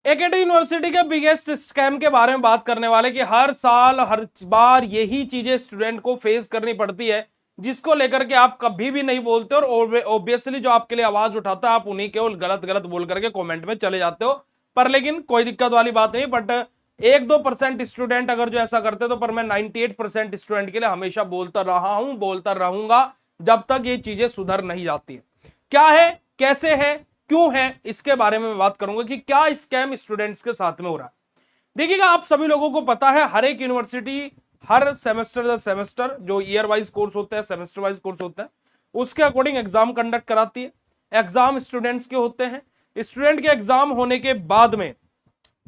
एकेटी university के biggest scam के बारे में बात करने वाले कि हर साल हर बार यही चीजें स्टूडेंट को फेस करनी पड़ती है, जिसको लेकर के आप कभी भी नहीं बोलते और ऑब्वियसली जो आपके लिए आवाज उठाता है आप उन्हीं के गलत गलत बोल करके कमेंट में चले जाते हो। पर लेकिन कोई दिक्कत वाली बात नहीं, बट 1-2% स्टूडेंट अगर जो ऐसा करते तो पर मैं 98% स्टूडेंट के लिए हमेशा बोलता रहा हूं, बोलता रहूंगा जब तक ये चीजें सुधर नहीं जाती है। क्या है, कैसे है, क्यों है, इसके बारे में मैं बात करूंगा कि क्या स्कैम स्टूडेंट्स के साथ में हो रहा है। देखिएगा, आप सभी लोगों को पता है हर एक यूनिवर्सिटी हर सेमेस्टर सेमेस्टर जो ईयर वाइज कोर्स होते हैं, सेमेस्टर वाइज कोर्स होते हैं, उसके अकॉर्डिंग एग्जाम कंडक्ट कराती है। एग्जाम स्टूडेंट्स के होते हैं। स्टूडेंट के एग्जाम होने के बाद में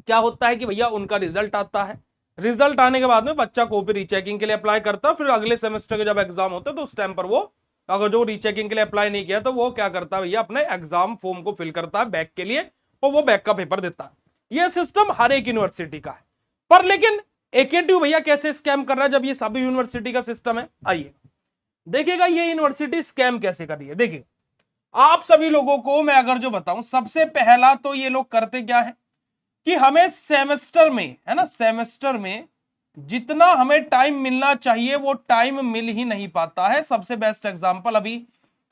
क्या होता है कि भैया उनका रिजल्ट आता है। रिजल्ट आने के बाद में बच्चा कॉपी रीचेकिंग के लिए अप्लाई करता है। फिर अगले सेमेस्टर के जब एग्जाम होते हैं तो उस टाइम पर वो, अगर जो रीचेकिंग के लिए अप्लाई नहीं किया तो वो क्या करता है भैया, अपने एग्जाम फॉर्म को फिल करता है बैक के लिए और वो बैक का पेपर देता है। ये सिस्टम हर एक यूनिवर्सिटी का है। पर लेकिन एकेटीयू भैया कैसे स्कैम कर रहा है जब ये सभी यूनिवर्सिटी का सिस्टम है? आइए देखिएगा ये यूनिवर्सिटी स्कैम कैसे कर रही है। देखिए, आप सभी लोगों को मैं अगर जो बताऊं, सबसे पहला तो ये लोग करते क्या है कि हमें सेमेस्टर में, है ना, सेमेस्टर में जितना हमें टाइम मिलना चाहिए वो टाइम मिल ही नहीं पाता है। सबसे बेस्ट एग्जांपल अभी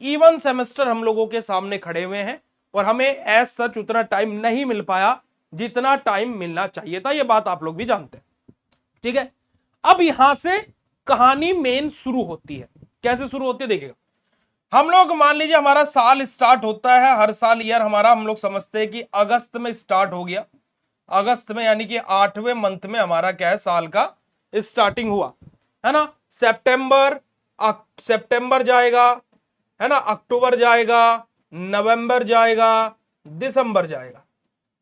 इवन सेमेस्टर हम लोगों के सामने खड़े हुए हैं और हमें एज सच उतना टाइम नहीं मिल पाया जितना टाइम मिलना चाहिए था। ये बात आप लोग भी जानते हैं, ठीक है। अब यहां से कहानी मेन शुरू होती है। कैसे शुरू होती है देखिएगा, हम लोग मान लीजिए हमारा साल स्टार्ट होता है, हर साल ईयर हमारा हम लोग समझते हैं कि अगस्त में स्टार्ट हो गया। अगस्त में यानी कि 8वें मंथ में हमारा क्या है, साल का स्टार्टिंग हुआ, है ना। सितंबर, सितंबर जाएगा, है ना, अक्टूबर जाएगा, नवंबर जाएगा, दिसंबर जाएगा।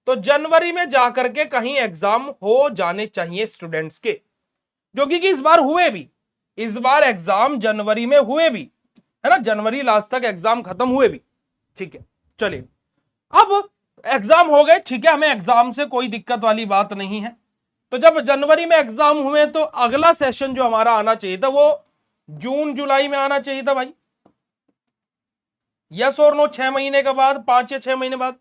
तो जनवरी में जाकर के कहीं एग्जाम हो जाने चाहिए स्टूडेंट्स के, जो कि इस बार हुए भी। इस बार एग्जाम जनवरी में हुए भी, है ना, जनवरी लास्ट तक एग्जाम खत्म हुए भी, ठीक है। चलिए, अब एग्जाम हो गए, ठीक है, हमें एग्जाम से कोई दिक्कत वाली बात नहीं है। तो जब जनवरी में एग्जाम हुए तो अगला सेशन जो हमारा आना चाहिए था वो जून जुलाई में आना चाहिए था भाई। यस और नो, 6 महीने के बाद, 5 या 6 महीने बाद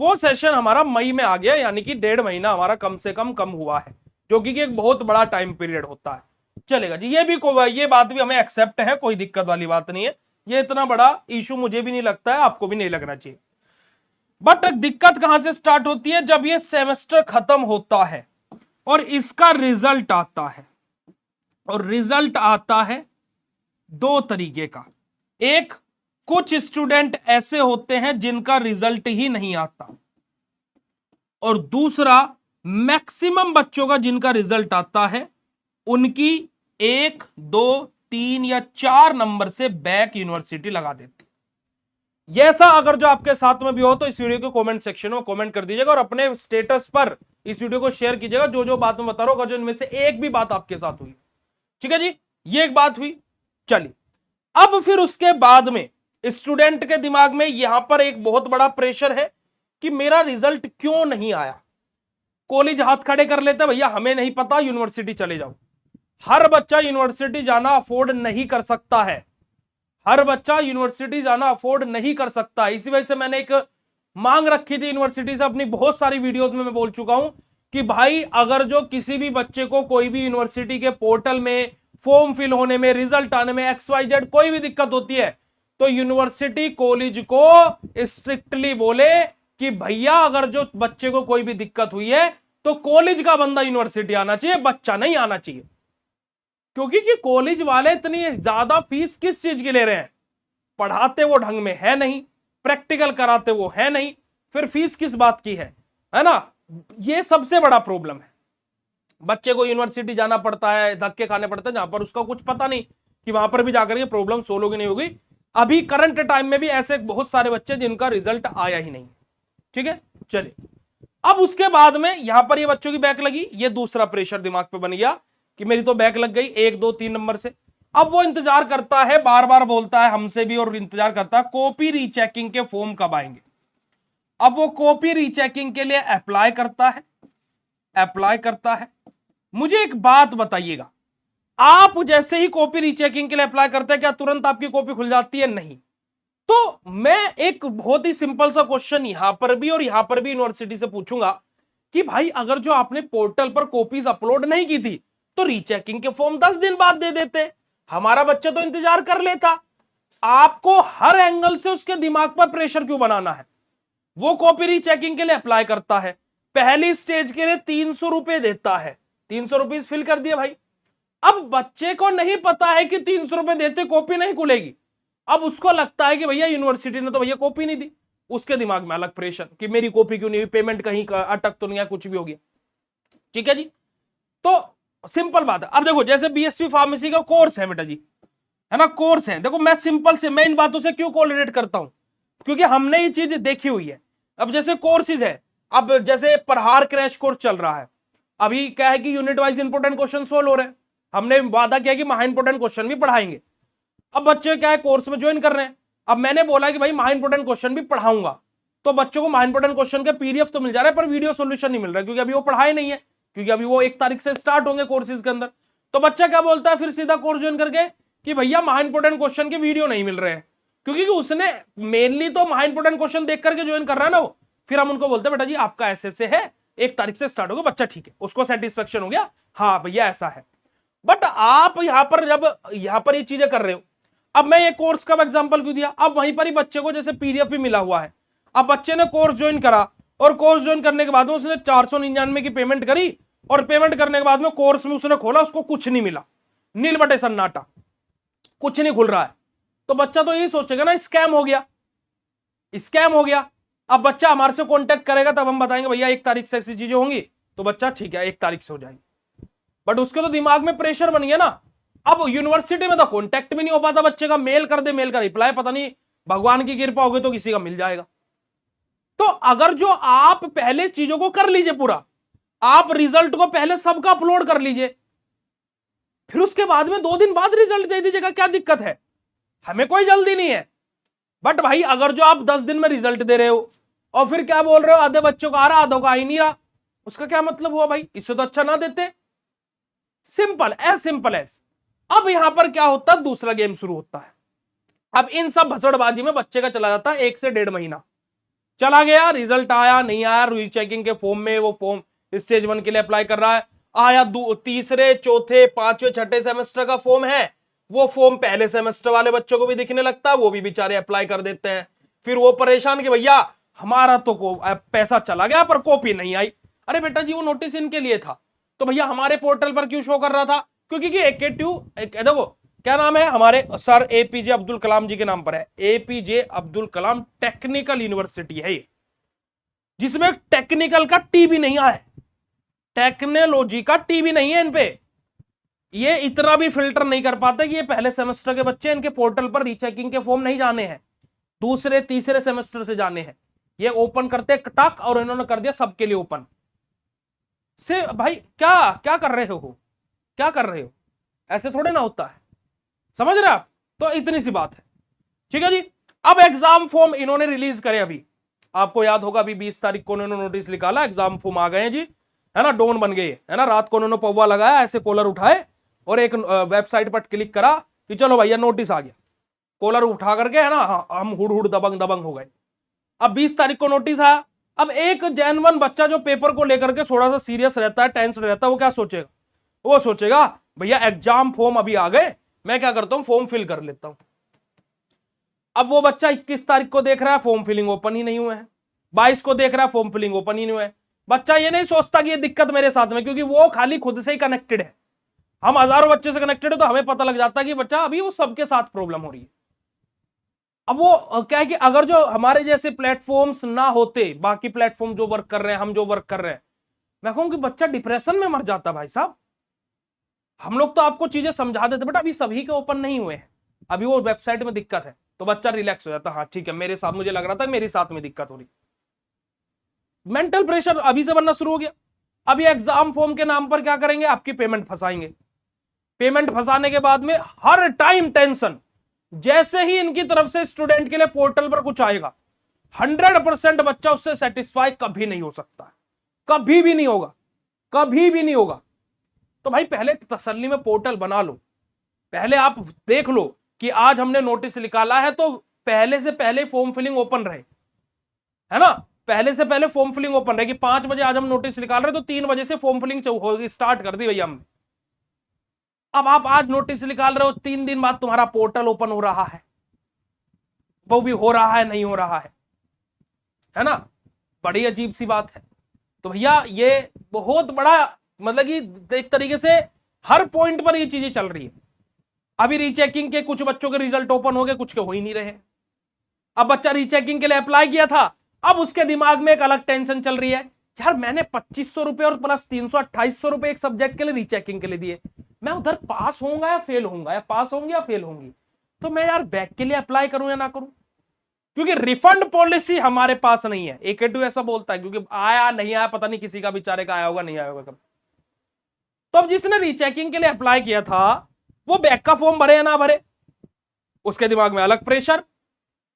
वो सेशन हमारा मई में आ गया, यानी कि 1.5 महीना हमारा कम से कम हुआ है, जो कि एक बहुत बड़ा टाइम पीरियड होता है। चलेगा जी, ये बात भी हमें एक्सेप्ट है, कोई दिक्कत वाली बात नहीं है। ये इतना बड़ा इशू मुझे भी नहीं लगता है, आपको भी नहीं लगना चाहिए। बट दिक्कत कहां से स्टार्ट होती है, जब ये सेमेस्टर खत्म होता है और इसका रिजल्ट आता है। और रिजल्ट आता है दो तरीके का। एक, कुछ स्टूडेंट ऐसे होते हैं जिनका रिजल्ट ही नहीं आता, और दूसरा, मैक्सिमम बच्चों का जिनका रिजल्ट आता है उनकी 1, 2, 3 या 4 नंबर से बैक यूनिवर्सिटी लगा देती। ऐसा अगर जो आपके साथ में भी हो तो इस वीडियो के कमेंट सेक्शन में कमेंट कर दीजिएगा और अपने स्टेटस पर इस वीडियो को शेयर कीजिएगा, जो जो बात मैं बता रहा हूं, अगर जो इनमें से एक भी बात आपके साथ हुई। ठीक है जी, ये एक बात हुई। चलिए, अब फिर उसके बाद में स्टूडेंट के दिमाग में यहां पर एक बहुत बड़ा प्रेशर है कि मेरा रिजल्ट क्यों नहीं आया। कॉलेज हाथ खड़े कर लेते, भैया हमें नहीं पता, यूनिवर्सिटी चले जाओ। हर बच्चा यूनिवर्सिटी जाना अफोर्ड नहीं कर सकता है। हर बच्चा यूनिवर्सिटी जाना अफोर्ड नहीं कर सकता। इसी वजह से मैंने एक मांग रखी थी यूनिवर्सिटी से, अपनी बहुत सारी वीडियोस में मैं बोल चुका हूं कि भाई अगर जो किसी भी बच्चे को कोई भी यूनिवर्सिटी के पोर्टल में फॉर्म फिल होने में, रिजल्ट आने में, XYZ कोई भी दिक्कत होती है तो यूनिवर्सिटी कॉलेज को स्ट्रिक्टली बोले कि भैया अगर जो बच्चे को कोई भी दिक्कत हुई है तो कॉलेज का बंदा यूनिवर्सिटी आना चाहिए, बच्चा नहीं आना चाहिए। क्योंकि कि कॉलेज वाले इतनी ज्यादा फीस किस चीज की ले रहे हैं? पढ़ाते वो ढंग में है नहीं, प्रैक्टिकल कराते वो है नहीं, फिर फीस किस बात की है ना। ये सबसे बड़ा प्रॉब्लम है। बच्चे को यूनिवर्सिटी जाना पड़ता है, धक्के खाने पड़ते हैं, जहां पर उसका कुछ पता नहीं कि वहां पर भी जाकर के प्रॉब्लम सोल्व होगी नहीं होगी। अभी करंट टाइम में भी ऐसे बहुत सारे बच्चे जिनका रिजल्ट आया ही नहीं। ठीक है, चलिए, अब उसके बाद में यहां पर ये बच्चों की बैक लगी, ये दूसरा प्रेशर दिमाग पे बन गया कि मेरी तो बैक लग गई 1, 2, 3 नंबर से। अब वो इंतजार करता है, बार बार बोलता है हमसे भी, और इंतजार करता है कॉपी रीचेकिंग के फॉर्म कब आएंगे। अब वो कॉपी रीचेकिंग के लिए अप्लाई करता है, अप्लाई करता है। मुझे एक बात बताइएगा, आप जैसे ही कॉपी रीचेकिंग के लिए अप्लाई करते हैं क्या तुरंत आपकी कॉपी खुल जाती है? नहीं। तो मैं एक बहुत ही सिंपल सा क्वेश्चन यहां पर भी और यहां पर भी यूनिवर्सिटी से पूछूंगा कि भाई अगर जो आपने पोर्टल पर कॉपीज अपलोड नहीं की थी तो रीचेकिंग के फॉर्म 10 दिन बाद दे देते, हमारा बच्चा तो इंतजार कर लेता। आपको हर एंगल से उसके दिमाग पर प्रेशर क्यों बनाना है? वो कॉपी रीचेकिंग के लिए अप्लाई करता है, पहली स्टेज के लिए 300 रुपए देता है, 300 रुपीज फिल कर दिए भाई। अब बच्चे को नहीं पता है कि 300 रुपए देते कॉपी नहीं खुलेगी। अब उसको लगता है कि भैया यूनिवर्सिटी ने तो भैया कॉपी नहीं दी, उसके दिमाग में अलग प्रेशर कि मेरी कॉपी क्यों नहीं हुई, पेमेंट कहीं अटक तो नहीं है, कुछ भी हो गया। ठीक है जी, तो सिंपल बात है। अब देखो जैसे बीएससी फार्मेसी का कोर्स है बेटा जी, है ना, कोर्स है। देखो मैं सिंपल से मैं इन बातों से क्यों कोरिलेट करता हूं, क्योंकि हमने ये चीज देखी हुई है। अब जैसे कोर्सेज है, अब जैसे प्रहार क्रैश कोर्स चल रहा है, अभी क्या है कि unit wise important question solve हो रहे हैं, हमने वादा किया कि महा इंपोर्टेंट क्वेश्चन भी पढ़ाएंगे। अब बच्चे क्या है कोर्स में ज्वाइन कर रहे हैं, अब मैंने बोला कि भाई महा इंपोर्टेंट क्वेश्चन भी पढ़ाऊंगा, तो बच्चों को महा इंपोर्टेंट क्वेश्चन के पीडीएफ तो मिल जा रहा है पर वीडियो सॉल्यूशन नहीं मिल रहा है, क्योंकि अभी वो पढ़ाए नहीं है, क्योंकि अभी वो 1 तारीख से स्टार्ट होंगे कोर्सेज के अंदर। तो बच्चा क्या बोलता है फिर सीधा कोर्स ज्वाइन करके कि भैया महा इंपोर्टेंट क्वेश्चन के वीडियो नहीं मिल रहे हैं, क्योंकि उसने मेनली तो महा इंपोर्टेंट क्वेश्चन देख करके ज्वाइन कर रहा है ना वो। फिर हम उनको बोलते हैं बेटा जी आपका ऐसे है, 1 तारीख से स्टार्ट होगा, बच्चा ठीक है, उसको सेटिस्फेक्शन हो गया, हाँ भैया ऐसा है। बट आप यहां पर जब यहां पर ये चीजें कर रहे हो, अब मैं ये कोर्स का एग्जांपल क्यों दिया, अब वहीं पर ही बच्चे को जैसे पीडीएफ भी मिला हुआ है, अब बच्चे ने कोर्स ज्वाइन करा और कोर्स ज्वाइन करने के बाद में उसने 499 की पेमेंट करी, और पेमेंट करने के बाद में कोर्स में उसने खोला, उसको कुछ नहीं मिला, नील बटे सन्नाटा, कुछ नहीं खुल रहा है। तो बच्चा तो यही सोचेगा ना स्कैम हो गया, स्कैम हो गया। अब बच्चा हमारे से कांटेक्ट करेगा तब हम बताएंगे भैया 1 तारीख से ऐसी चीजें होंगी, तो बच्चा ठीक है 1 तारीख से हो जाएगी, बट उसके तो दिमाग में प्रेशर बन गया ना। अब यूनिवर्सिटी में तो कांटेक्ट भी नहीं हो पाता बच्चे का, मेल कर दे, मेल का रिप्लाई पता नहीं, भगवान की कृपा होगी तो किसी का मिल जाएगा। तो अगर जो आप पहले चीजों को कर लीजिए पूरा, आप रिजल्ट को पहले सबका अपलोड कर लीजिए, फिर उसके बाद में 2 दिन बाद रिजल्ट दे दीजिएगा, क्या दिक्कत है, हमें कोई जल्दी नहीं है। बट भाई अगर जो आप 10 दिन में रिजल्ट दे रहे हो और फिर क्या बोल रहे हो आधे बच्चों का आ रहा आधों का आ ही नहीं रहा, उसका क्या मतलब हुआ भाई, इससे तो अच्छा ना देते। Simple as. अब यहां पर क्या होता है, दूसरा गेम शुरू होता है। अब इन सब भसड़बाजी में बच्चे का चला जाता है 1 से 1.5 महीना, चला गया, रिजल्ट आया नहीं आया, रीचेकिंग के फॉर्म में वो फॉर्म स्टेज 1 के लिए अप्लाई कर रहा है, आया तीसरे चौथे पांचवें छठे सेमेस्टर का फॉर्म है, वो फॉर्म पहले सेमेस्टर वाले बच्चों को भी दिखने लगता है, वो भी बेचारे अप्लाई कर देते हैं। फिर वो परेशान कि भैया हमारा तो पैसा चला गया पर कॉपी नहीं आई। अरे बेटा जी वो नोटिस इनके लिए था, तो भैया हमारे पोर्टल पर क्यों शो कर रहा था, क्योंकि देखो क्या नाम है हमारे सर एपीजे अब्दुल कलाम जी के नाम पर है, APJ Abdul Kalam technical university है ये, जिसमें टेक्निकल का टी भी नहीं आया, टेक्नोलॉजी का टी भी नहीं है इन पे। ये इतना भी फिल्टर नहीं कर पाते कि ये पहले सेमेस्टर के बच्चे, इनके पोर्टल पर रीचेकिंग के फॉर्म नहीं जाने हैं, दूसरे तीसरे सेमेस्टर से जाने हैं। ये ओपन करते टक और इन्होंने कर दिया सबके लिए ओपन से। भाई क्या क्या कर रहे हो, क्या कर रहे हो, ऐसे थोड़े ना होता है, समझ रहे आप। तो इतनी सी बात है, ठीक है जी। अब एग्जाम फॉर्म इन्होंने रिलीज करे, अभी आपको याद होगा अभी 20 तारीख को उन्होंने नोटिस निकाला, एग्जाम फॉर्म आ गए हैं जी, है ना, डॉन बन गए, है ना। रात को उन्होंने पौवा लगाया, ऐसे कॉलर उठाए और एक वेबसाइट पर क्लिक करा कि चलो भैया नोटिस आ गया, कॉलर उठा करके, है ना, हम हुड़ हुड़ दबंग दबंग हो गए। अब 20 तारीख को नोटिस आया। अब एक जेन्युइन बच्चा जो पेपर को लेकर के थोड़ा सा सीरियस रहता है, टेंस रहता है, वो क्या सोचेगा, वो सोचेगा भैया एग्जाम फॉर्म अभी आ गए, मैं क्या करता हूं फॉर्म फिल कर लेता हूं। अब वो बच्चा 21 तारीख को देख रहा है फॉर्म फिलिंग ओपन ही नहीं हुए हैं, 22 को देख रहा है फॉर्म फिलिंग ओपन ही नहीं हुए। बच्चा ये नहीं सोचता कि ये दिक्कत मेरे साथ में, क्योंकि वो खाली खुद से ही कनेक्टेड है, हम हजारों बच्चे से कनेक्टेड है, तो हमें पता लग जाता है कि बच्चा अभी वो सबके साथ प्रॉब्लम हो रही है। अब वो क्या है कि अगर जो हमारे जैसे प्लेटफॉर्म्स ना होते, बाकी प्लेटफॉर्म जो वर्क कर रहे हैं, हम जो वर्क कर रहे हैं, मैं कहूं कि बच्चा डिप्रेशन में मर जाता भाई साहब। हम लोग तो आपको चीजें समझा देते, बट अभी सभी के ओपन नहीं हुए हैं, अभी वो वेबसाइट में दिक्कत है, तो बच्चा रिलैक्स हो जाता, हाँ ठीक है मेरे साथ, मुझे लग रहा था मेरे साथ में दिक्कत हो रही। मेंटल प्रेशर अभी से बनना शुरू हो गया। अभी एग्जाम फॉर्म के नाम पर क्या करेंगे, आपकी पेमेंट फंसाएंगे, पेमेंट फंसाने के बाद में हर टाइम टेंशन, जैसे ही इनकी तरफ से स्टूडेंट के लिए पोर्टल पर कुछ आएगा 100% बच्चा उससे सेटिस्फाई कभी नहीं हो सकता, कभी भी नहीं होगा, कभी भी नहीं होगा। तो भाई पहले तसल्ली में पोर्टल बना लो, पहले आप देख लो कि आज हमने नोटिस निकाला है तो पहले से पहले फॉर्म फिलिंग ओपन रहे, है ना। पहले से पहले फॉर्म फिलिंग ओपन रहेगी। 5 बजे आज हम नोटिस निकाल रहे तो 3 बजे से फॉर्म फिलिंग होगी, स्टार्ट कर दी भैया हमने। अब आप आज नोटिस निकाल रहे हो, 3 दिन बाद तुम्हारा पोर्टल ओपन हो रहा है, वो भी हो रहा है नहीं हो रहा है ना। बड़ी अजीब सी बात है। तो भैया ये बहुत बड़ा मतलब कि एक तरीके से हर पॉइंट पर ये चीजें चल रही है। अभी रीचेकिंग के कुछ बच्चों के रिजल्ट ओपन हो गए, कुछ के हो ही नहीं रहे। अब बच्चा रीचेकिंग के लिए अप्लाई किया था, अब उसके दिमाग में एक अलग टेंशन चल रही है, यार मैंने 2500 रुपए और प्लस 300-2800 रुपए एक सब्जेक्ट के लिए रीचेकिंग के लिए दिए, मैं उधर पास होऊंगा या फेल होऊंगा, या पास होंगे या फेल होंगी, तो मैं यार बैक के लिए अप्लाई करूं या ना करूं, क्योंकि रिफंड पॉलिसी हमारे पास नहीं है। AKTU ऐसा बोलता है, क्योंकि आया नहीं आया पता नहीं, किसी का बेचारे का आया होगा नहीं आया होगा कब। तो अब जिसने रीचेकिंग के लिए अप्लाई किया था वो बैक का फॉर्म भरे या ना भरे, उसके दिमाग में अलग प्रेशर।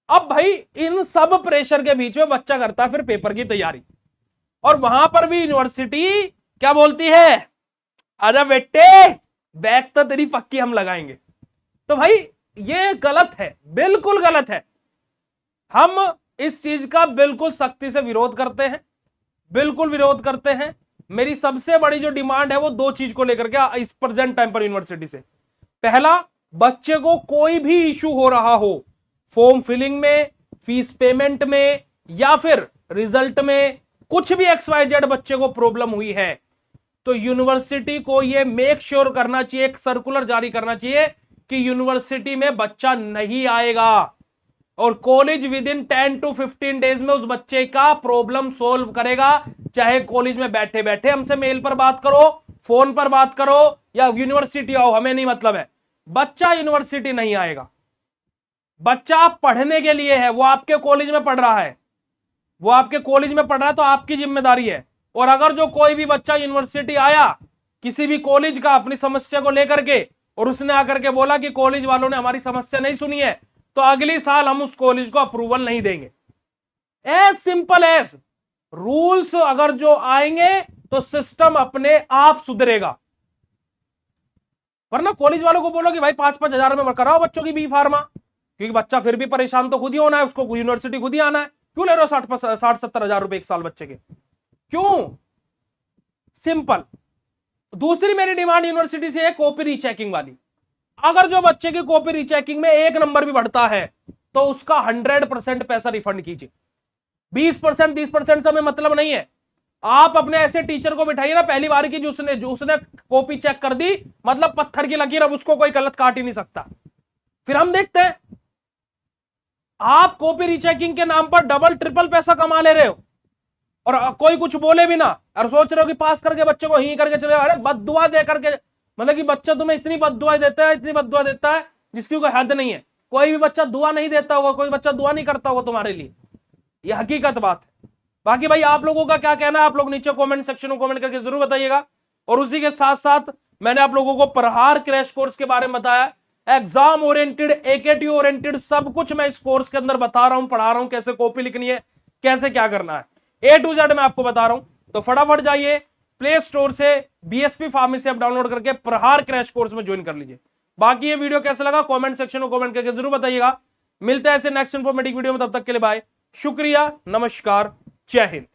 अब भाई इन सब प्रेशर के बीच में बच्चा करता है फिर पेपर की तैयारी, और वहां पर भी यूनिवर्सिटी क्या बोलती है, आजा बेटे बैक तो तेरी पक्की हम लगाएंगे। तो भाई ये गलत है, बिल्कुल गलत है। हम इस चीज का बिल्कुल सख्ती से विरोध करते हैं, बिल्कुल विरोध करते हैं। मेरी सबसे बड़ी जो डिमांड है वो 2 चीज को लेकर के इस प्रेजेंट टाइम पर यूनिवर्सिटी से। पहला, बच्चे को कोई भी इशू हो रहा हो, फॉर्म फिलिंग में, फीस पेमेंट में, या फिर रिजल्ट में, कुछ भी XYZ बच्चे को प्रॉब्लम हुई है, तो यूनिवर्सिटी को यह मेक श्योर करना चाहिए, एक सर्कुलर जारी करना चाहिए कि यूनिवर्सिटी में बच्चा नहीं आएगा, और college with in 10 to 15 days में उस बच्चे का प्रॉब्लम सोल्व करेगा। चाहे कॉलेज में बैठे बैठे हमसे मेल पर बात करो, फोन पर बात करो, या यूनिवर्सिटी आओ, हमें नहीं मतलब है। बच्चा यूनिवर्सिटी नहीं आएगा, बच्चा पढ़ने के लिए है, वो आपके कॉलेज में पढ़ रहा है, वो आपके कॉलेज में पढ़ रहा है, तो आपकी जिम्मेदारी है। और अगर जो कोई भी बच्चा यूनिवर्सिटी आया किसी भी कॉलेज का अपनी समस्या को लेकर के, और उसने आकर के बोला कि कॉलेज वालों ने हमारी समस्या नहीं सुनी है, तो अगली साल हम उस कॉलेज को अप्रूवल नहीं देंगे। As simple as. रूल्स अगर जो आएंगे तो सिस्टम अपने आप सुधरेगा, वरना कॉलेज वालों को बोलो कि भाई 5-5 हजार में कराओ बच्चों की बी फार्मा, क्योंकि बच्चा फिर भी परेशान तो खुद ही होना है, उसको यूनिवर्सिटी खुद ही आना है। क्यों ले रहे हो 60-70 हजार रुपए एक साल बच्चे के, क्यों? सिंपल। दूसरी मेरी डिमांड यूनिवर्सिटी से है कॉपी रीचेकिंग वाली। अगर जो बच्चे की कॉपी रीचेकिंग में 1 नंबर भी बढ़ता है तो उसका 100% पैसा रिफंड कीजिए। 20%, 30% से हमें मतलब नहीं है। आप अपने ऐसे टीचर को बिठाइए ना पहली बार की, जो उसने कॉपी चेक कर दी, मतलब पत्थर की लकीर, अब उसको कोई गलत काट ही नहीं सकता। फिर हम देखते हैं। आप कॉपी रीचेकिंग के नाम पर डबल ट्रिपल पैसा कमा ले रहे हो, और कोई कुछ बोले भी ना, और सोच रहे हो कि पास करके बच्चे को ही करके चले। अरे बद्दुआ दे करके, मतलब कि बच्चा तुम्हें इतनी बद्दुआ देता है, इतनी बद्दुआ देता है जिसकी कोई हद नहीं है। कोई भी बच्चा दुआ नहीं देता होगा, कोई बच्चा दुआ नहीं करता होगा तुम्हारे लिए, यह हकीकत बात है। बाकी भाई आप लोगों का क्या कहना है, आप लोग नीचे कमेंट सेक्शन में कमेंट करके जरूर बताइएगा। और उसी के साथ साथ मैंने आप लोगों को प्रहार क्रैश कोर्स के बारे में बताया, एग्जाम ओरिएंटेड, AKTU ओरिएंटेड, सब कुछ मैं इस कोर्स के अंदर बता रहा हूं, पढ़ा रहा हूं, कैसे कॉपी लिखनी है, कैसे क्या करना है, A to Z मैं आपको बता रहा हूं। तो फटाफट जाइए प्ले स्टोर से BSP फार्मेसी ऐप डाउनलोड करके प्रहार क्रैश कोर्स में ज्वाइन कर लीजिए। बाकी ये वीडियो कैसा लगा कमेंट सेक्शन में कमेंट करके जरूर बताइएगा। मिलते हैं ऐसे नेक्स्ट इंफॉर्मेटिव वीडियो में, तब तक के लिए बाय, शुक्रिया, नमस्कार, जय हिंद।